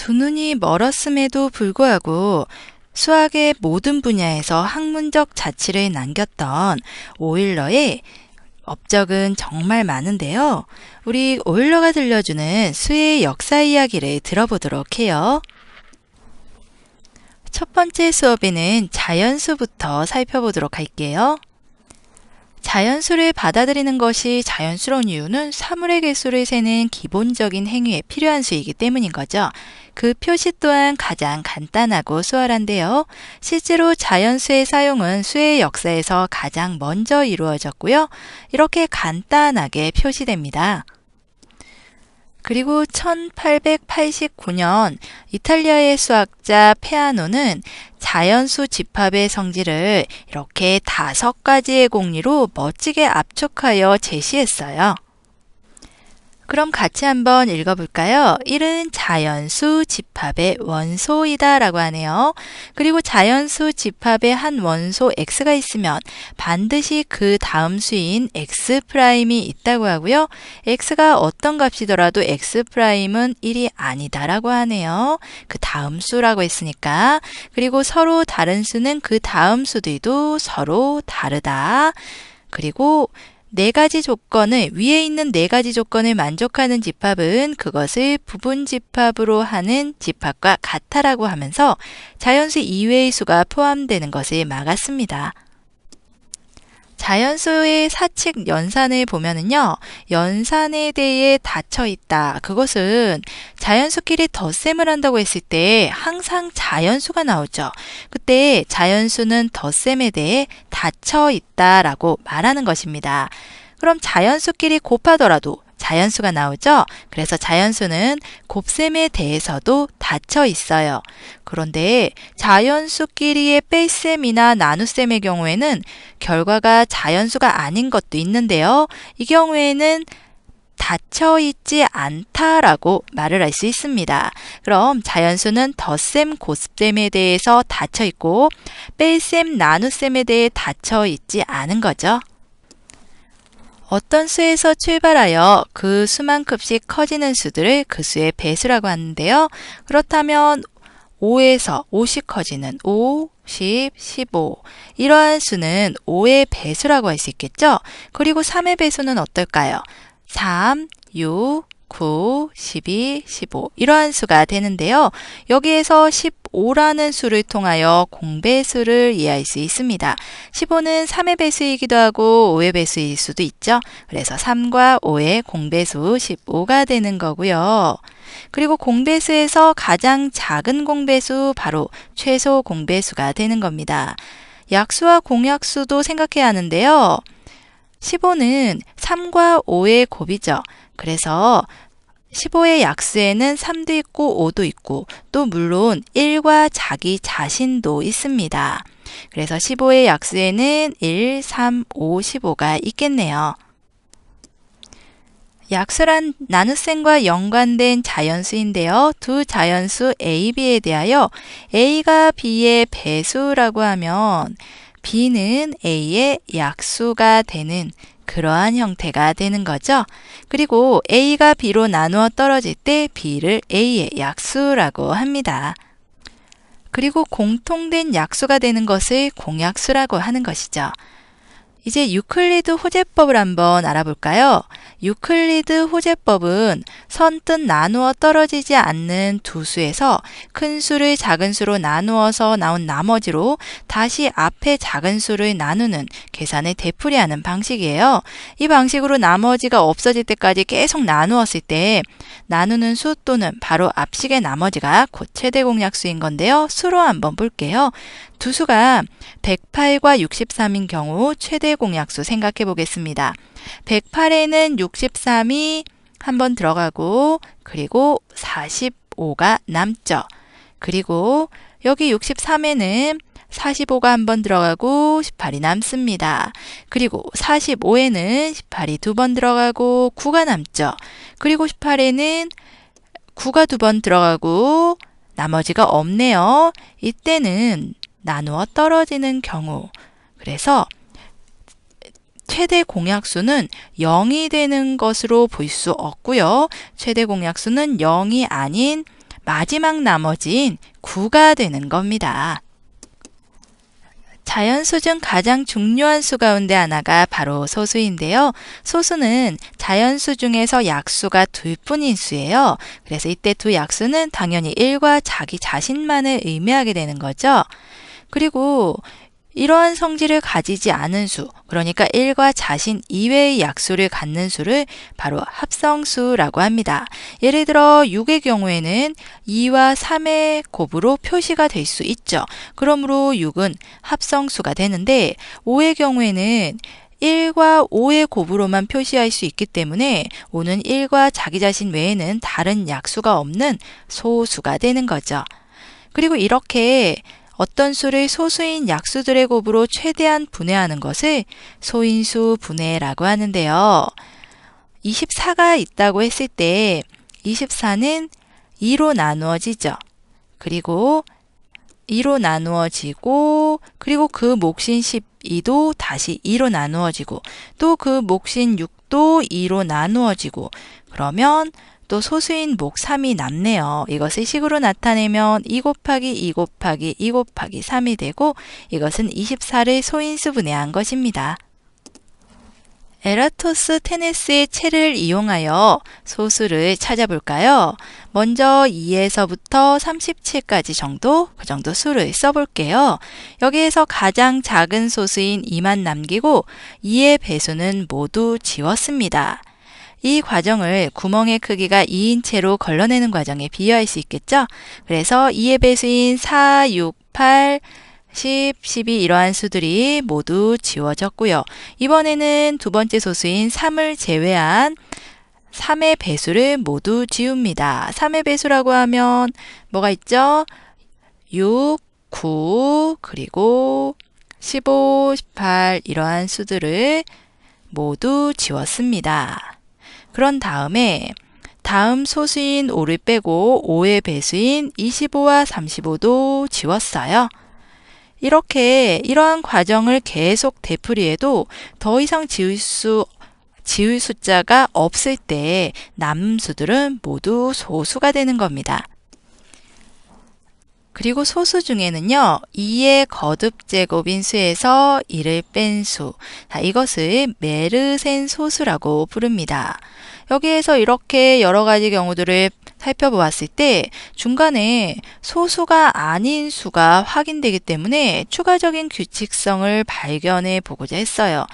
두 눈이 멀었음에도 불구하고 수학의 모든 분야에서 학문적 자치를 남겼던 오일러의 업적은 정말 많은데요. 우리 오일러가 들려주는 수의 역사 이야기를 들어보도록 해요. 첫 번째 수업에는 자연수부터 살펴보도록 할게요. 자연수를 받아들이는 것이 자연스러운 이유는 사물의 개수를 세는 기본적인 행위에 필요한 수이기 때문인 거죠. 그 표시 또한 가장 간단하고 수월한데요. 실제로 자연수의 사용은 수의 역사에서 가장 먼저 이루어졌고요. 이렇게 간단하게 표시됩니다. 그리고 1889년 이탈리아의 수학자 페아노는 자연수 집합의 성질을 이렇게 5가지의 공리로 멋지게 압축하여 제시했어요. 그럼 같이 한번 읽어볼까요? 1은 자연수 집합의 원소이다 라고 하네요. 그리고 자연수 집합의 한 원소 x가 있으면 반드시 그 다음 수인 x'이 있다고 하고요. x가 어떤 값이더라도 x'은 1이 아니다 라고 하네요. 그 다음 수라고 했으니까. 그리고 서로 다른 수는 그 다음 수들도 서로 다르다. 그리고 네 가지 조건을, 위에 있는 네 가지 조건을 만족하는 집합은 그것을 부분 집합으로 하는 집합과 같다라고 하면서 자연수 이외의 수가 포함되는 것을 막았습니다. 자연수의 사칙 연산을 보면은요, 연산에 대해 닫혀 있다. 그것은 자연수끼리 덧셈을 한다고 했을 때 항상 자연수가 나오죠. 그때 자연수는 덧셈에 대해 닫혀 있다라고 말하는 것입니다. 그럼 자연수끼리 곱하더라도 자연수가 나오죠. 그래서 자연수는 곱셈에 대해서도 닫혀 있어요. 그런데 자연수끼리의 뺄셈이나 나눗셈의 경우에는 결과가 자연수가 아닌 것도 있는데요. 이 경우에는 닫혀 있지 않다라고 말을 할 수 있습니다. 그럼 자연수는 덧셈, 곱셈에 대해서 닫혀 있고 뺄셈, 나눗셈에 대해 닫혀 있지 않은 거죠. 어떤 수에서 출발하여 그 수만큼씩 커지는 수들을 그 수의 배수라고 하는데요. 그렇다면 5에서 50 커지는 5, 10, 15 이러한 수는 5의 배수라고 할 수 있겠죠. 그리고 3의 배수는 어떨까요? 3, 6, 9, 12, 15 이러한 수가 되는데요. 여기에서 15라는 수를 통하여 공배수를 이해할 수 있습니다. 15는 3의 배수이기도 하고 5의 배수일 수도 있죠. 그래서 3과 5의 공배수 15가 되는 거고요. 그리고 공배수에서 가장 작은 공배수 바로 최소 공배수가 되는 겁니다. 약수와 공약수도 생각해야 하는데요. 15는 3과 5의 곱이죠. 그래서 15의 약수에는 3도 있고 5도 있고 또 물론 1과 자기 자신도 있습니다. 그래서 15의 약수에는 1, 3, 5, 15가 있겠네요. 약수란 나눗셈과 연관된 자연수인데요. 두 자연수 A, B에 대하여 A가 B의 배수라고 하면 B는 A의 약수가 되는 그러한 형태가 되는 거죠. 그리고 A가 B로 나누어 떨어질 때 B를 A의 약수라고 합니다. 그리고 공통된 약수가 되는 것을 공약수라고 하는 것이죠. 이제 유클리드 호재법을 한번 알아볼까요? 유클리드 호재법은 선뜻 나누어 떨어지지 않는 두 수에서 큰 수를 작은 수로 나누어서 나온 나머지로 다시 앞에 작은 수를 나누는 계산을 되풀이하는 방식이에요. 이 방식으로 나머지가 없어질 때까지 계속 나누었을 때 나누는 수 또는 바로 앞식의 나머지가 곧 최대 공약수인 건데요. 수로 한번 볼게요. 두 수가 108과 63인 경우 최대 공약수 생각해 보겠습니다. 108에는 63이 한번 들어가고 그리고 45가 남죠. 그리고 여기 63에는 45가 한번 들어가고 18이 남습니다. 그리고 45에는 18이 두 번 들어가고 9가 남죠. 그리고 18에는 9가 두 번 들어가고 나머지가 없네요. 이때는 나누어 떨어지는 경우, 그래서 최대 공약수는 0이 되는 것으로 볼 수 없고요. 최대 공약수는 0이 아닌 마지막 나머지인 9가 되는 겁니다. 자연수 중 가장 중요한 수 가운데 하나가 바로 소수인데요. 소수는 자연수 중에서 약수가 둘뿐인 수예요. 그래서 이때 두 약수는 당연히 1과 자기 자신만을 의미하게 되는 거죠. 그리고 이러한 성질을 가지지 않은 수, 그러니까 1과 자신 이외의 약수를 갖는 수를 바로 합성수라고 합니다. 예를 들어 6의 경우에는 2와 3의 곱으로 표시가 될 수 있죠. 그러므로 6은 합성수가 되는데 5의 경우에는 1과 5의 곱으로만 표시할 수 있기 때문에 5는 1과 자기 자신 외에는 다른 약수가 없는 소수가 되는 거죠. 그리고 이렇게 어떤 수를 소수인 약수들의 곱으로 최대한 분해하는 것을 소인수 분해라고 하는데요. 24가 있다고 했을 때 24는 2로 나누어지죠. 그리고 2로 나누어지고 그리고 그 몫인 12도 다시 2로 나누어지고 또 그 몫인 6도 2로 나누어지고 그러면 또 소수인 목 3이 남네요. 이것을 식으로 나타내면 2 곱하기 2 곱하기 2 곱하기 3이 되고 이것은 24를 소인수 분해한 것입니다. 에라토스테네스의 체를 이용하여 소수를 찾아볼까요? 먼저 2에서부터 37까지 정도, 그 정도 수를 써볼게요. 여기에서 가장 작은 소수인 2만 남기고 2의 배수는 모두 지웠습니다. 이 과정을 구멍의 크기가 2인 채로 걸러내는 과정에 비유할 수 있겠죠? 그래서 2의 배수인 4, 6, 8, 10, 12 이러한 수들이 모두 지워졌고요. 이번에는 두 번째 소수인 3을 제외한 3의 배수를 모두 지웁니다. 3의 배수라고 하면 뭐가 있죠? 6, 9, 그리고 15, 18 이러한 수들을 모두 지웠습니다. 그런 다음에 다음 소수인 5를 빼고 5의 배수인 25와 35도 지웠어요. 이렇게 이러한 과정을 계속 되풀이해도 더 이상 지울 숫자가 없을 때 남은 수들은 모두 소수가 되는 겁니다. 그리고 소수 중에는요, 2의 거듭 제곱인 수에서 1을 뺀 수, 이것을 메르센 소수라고 부릅니다. 여기에서 이렇게 여러 가지 경우들을 살펴보았을 때 중간에 소수가 아닌 수가 확인되기 때문에 추가적인 규칙성을 발견해 보고자 했어요.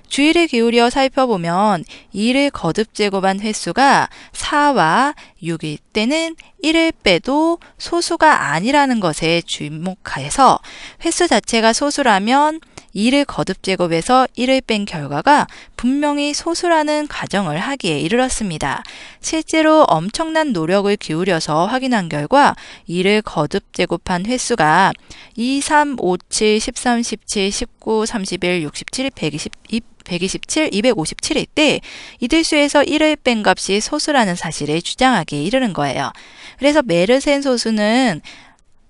주의를 기울여 살펴보면 2를 거듭 제곱한 횟수가 4와 6일 때는 1을 빼도 소수가 아니라는 것에 주목해서 횟수 자체가 소수라면 2를 거듭 제곱해서 1을 뺀 결과가 분명히 소수라는 가정을 하기에 이르렀습니다. 실제로 엄청난 노력을 기울여서 확인한 결과 2를 거듭 제곱한 횟수가 2, 3, 5, 7, 13, 17, 19, 31, 67, 127, 257일 때 이들 수에서 1을 뺀 값이 소수라는 사실을 주장하기에 이르는 거예요. 그래서 메르센 소수는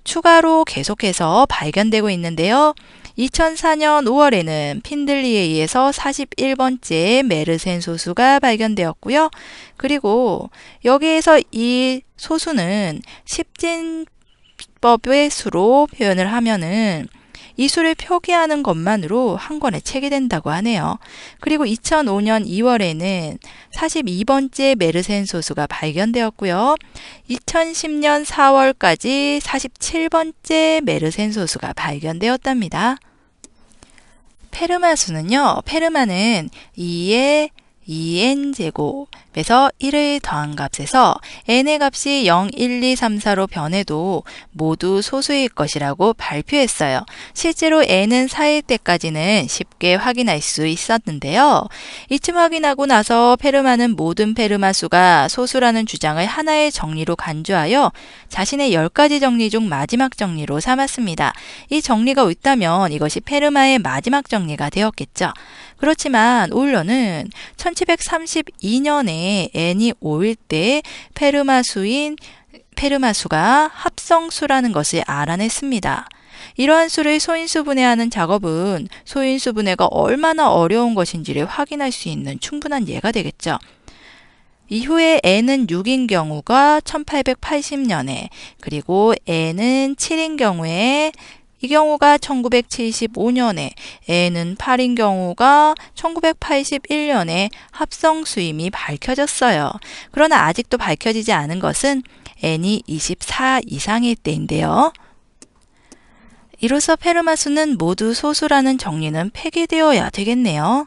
추가로 계속해서 발견되고 있는데요. 2004년 5월에는 핀들리에 의해서 41번째 메르센 소수가 발견되었고요. 그리고 여기에서 이 소수는 십진법의 수로 표현을 하면은 이 수를 표기하는 것만으로 한 권의 책이 된다고 하네요. 그리고 2005년 2월에는 42번째 메르센 소수가 발견되었고요. 2010년 4월까지 47번째 메르센 소수가 발견되었답니다. 페르마 수는요. 페르마는 2의 2n제곱에서 1을 더한 값에서 n의 값이 0, 1, 2, 3, 4로 변해도 모두 소수일 것이라고 발표했어요. 실제로 n은 4일 때까지는 쉽게 확인할 수 있었는데요. 이쯤 확인하고 나서 페르마는 모든 페르마 수가 소수라는 주장을 하나의 정리로 간주하여 자신의 10가지 정리 중 마지막 정리로 삼았습니다. 이 정리가 옳다면 이것이 페르마의 마지막 정리가 되었겠죠. 그렇지만 오일러는 1732년에 n이 5일 때 페르마수가 합성수라는 것을 알아냈습니다. 이러한 수를 소인수 분해하는 작업은 소인수 분해가 얼마나 어려운 것인지를 확인할 수 있는 충분한 예가 되겠죠. 이후에 n은 6인 경우가 1880년에, 그리고 n은 7인 경우에 이 경우가 1975년에, n은 8인 경우가 1981년에 합성 수임이 밝혀졌어요. 그러나 아직도 밝혀지지 않은 것은 n이 24 이상일 때인데요. 이로써 페르마 수는 모두 소수라는 정리는 폐기되어야 되겠네요.